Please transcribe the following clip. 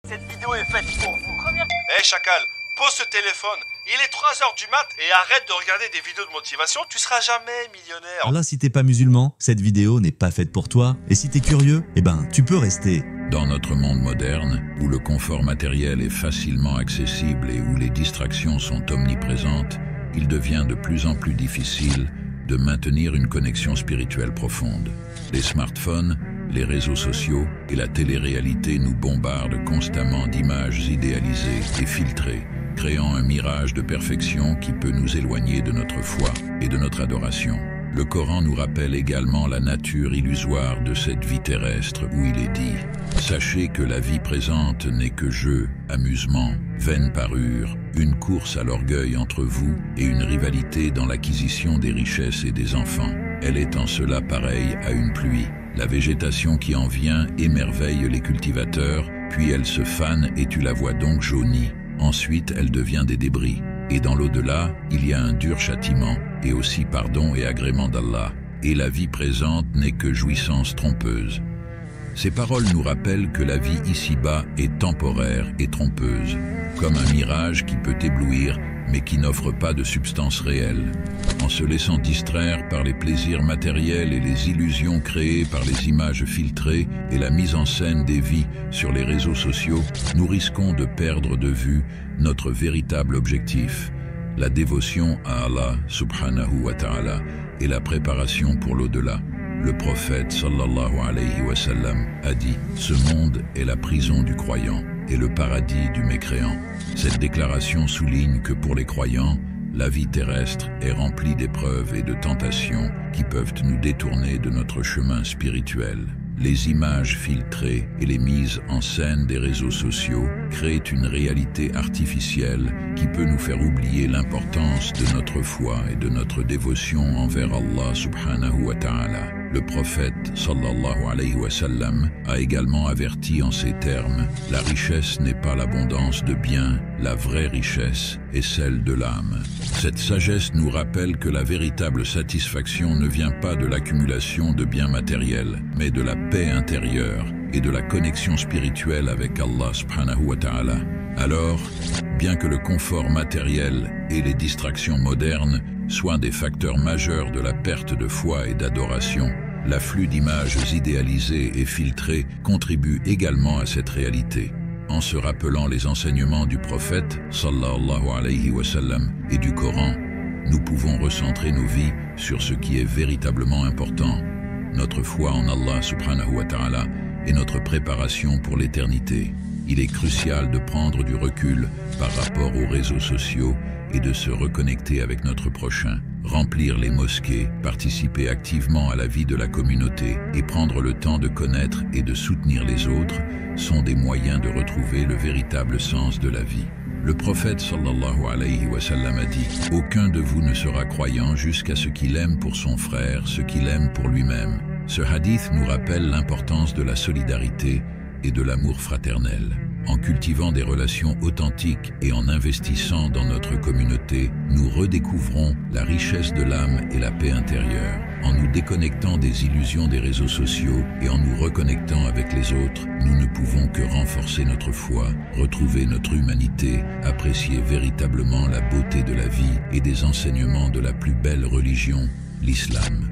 Cette vidéo est faite pour vous. Hé chacal, pose ce téléphone. Il est 3h du mat et arrête de regarder des vidéos de motivation, tu seras jamais millionnaire. Là, si t'es pas musulman, cette vidéo n'est pas faite pour toi. Et si t'es curieux, tu peux rester. Dans notre monde moderne, où le confort matériel est facilement accessible et où les distractions sont omniprésentes, il devient de plus en plus difficile de maintenir une connexion spirituelle profonde. Les smartphones, les réseaux sociaux et la télé-réalité nous bombardent constamment d'images idéalisées et filtrées, créant un mirage de perfection qui peut nous éloigner de notre foi et de notre adoration. Le Coran nous rappelle également la nature illusoire de cette vie terrestre où il est dit « Sachez que la vie présente n'est que jeu, amusement, vaine parure, une course à l'orgueil entre vous et une rivalité dans l'acquisition des richesses et des enfants. Elle est en cela pareille à une pluie. La végétation qui en vient émerveille les cultivateurs, puis elle se fane et tu la vois donc jaunie. Ensuite, elle devient des débris. Et dans l'au-delà, il y a un dur châtiment, et aussi pardon et agrément d'Allah. Et la vie présente n'est que jouissance trompeuse. » Ces paroles nous rappellent que la vie ici-bas est temporaire et trompeuse, comme un mirage qui peut éblouir, mais qui n'offre pas de substance réelle. En se laissant distraire par les plaisirs matériels et les illusions créées par les images filtrées et la mise en scène des vies sur les réseaux sociaux, nous risquons de perdre de vue notre véritable objectif, la dévotion à Allah subhanahu wa ta'ala et la préparation pour l'au-delà. Le prophète sallallahu alayhi wa sallam a dit « Ce monde est la prison du croyant et le paradis du mécréant ». Cette déclaration souligne que pour les croyants, la vie terrestre est remplie d'épreuves et de tentations qui peuvent nous détourner de notre chemin spirituel. Les images filtrées et les mises en scène des réseaux sociaux créent une réalité artificielle qui peut nous faire oublier l'importance de notre foi et de notre dévotion envers Allah subhanahu wa ta'ala. Le prophète sallallahu alayhi wa sallam a également averti en ces termes « La richesse n'est pas l'abondance de biens, la vraie richesse est celle de l'âme ». Cette sagesse nous rappelle que la véritable satisfaction ne vient pas de l'accumulation de biens matériels, mais de la paix intérieure et de la connexion spirituelle avec Allah subhanahu wa ta'ala. Alors, bien que le confort matériel et les distractions modernes soient des facteurs majeurs de la perte de foi et d'adoration, l'afflux d'images idéalisées et filtrées contribue également à cette réalité. En se rappelant les enseignements du prophète sallallahu alayhi wa sallam et du Coran, nous pouvons recentrer nos vies sur ce qui est véritablement important, notre foi en Allah subhanahu wa ta'ala et notre préparation pour l'éternité. Il est crucial de prendre du recul par rapport aux réseaux sociaux et de se reconnecter avec notre prochain. Remplir les mosquées, participer activement à la vie de la communauté et prendre le temps de connaître et de soutenir les autres sont des moyens de retrouver le véritable sens de la vie. Le prophète sallallahu alayhi wa sallam a dit « Aucun de vous ne sera croyant jusqu'à ce qu'il aime pour son frère ce qu'il aime pour lui-même ». Ce hadith nous rappelle l'importance de la solidarité et de l'amour fraternel. En cultivant des relations authentiques et en investissant dans notre communauté, nous redécouvrons la richesse de l'âme et la paix intérieure. En nous déconnectant des illusions des réseaux sociaux et en nous reconnectant avec les autres, nous ne pouvons que renforcer notre foi, retrouver notre humanité, apprécier véritablement la beauté de la vie et des enseignements de la plus belle religion, l'islam.